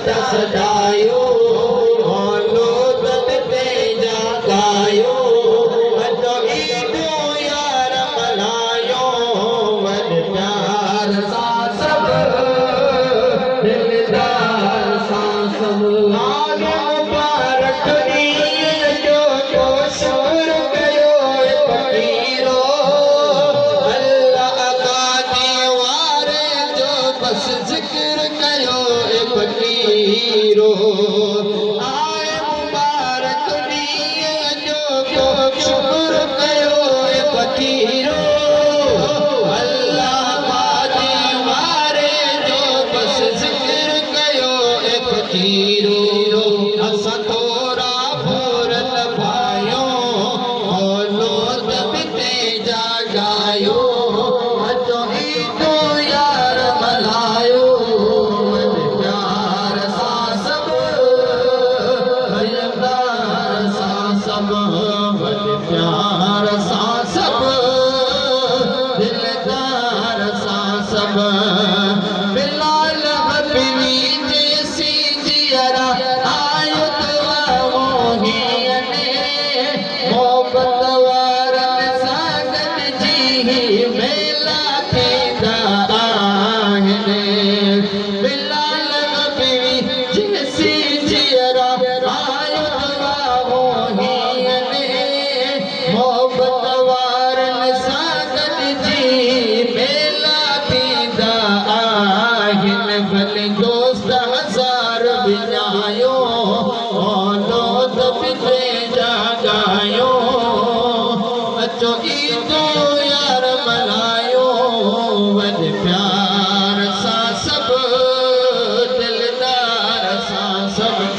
सजायो मौलूद ते जगायो अचो ईदो यार मल्हायो वॾ प्यार सां सभु दिलदार सां सभु आगे मुबारक ॾींहं जो को शुक्र कयो फकीरो अल्लाह काने वारे जो बस ज़िक्र कयो फकीरो आए मुबारक ॾींहं जो को शुक्र कयो फकीरो अल्लाह काने वारे जो बस ज़िक्र कयो फकीरो असां थोरा फूरत पायो औलाद बि ते जगायो अचो ईदो यार मल्हायो वॾ प्यार सां सभु दिलदार सां सभु वॾ प्यार सां सभु दिलदार सां सभु बिलाल हबीबी जैसी जियरा आयो दुआ मोहियने मोहब्बत वारनि सां गॾिजी मेला थींदा आहिनि बिलाल हबीबी जैसी जियरा आयो दुआ मोहियने मोहब्बत वारनि सां गॾिजी मेला थींदा आहिनि भले दोस्त हज़ार विञायो औलाद बि ते जगायो अचो ईदो यार मल्हायो वॾ प्यार सां सभु दिलदार सां सभु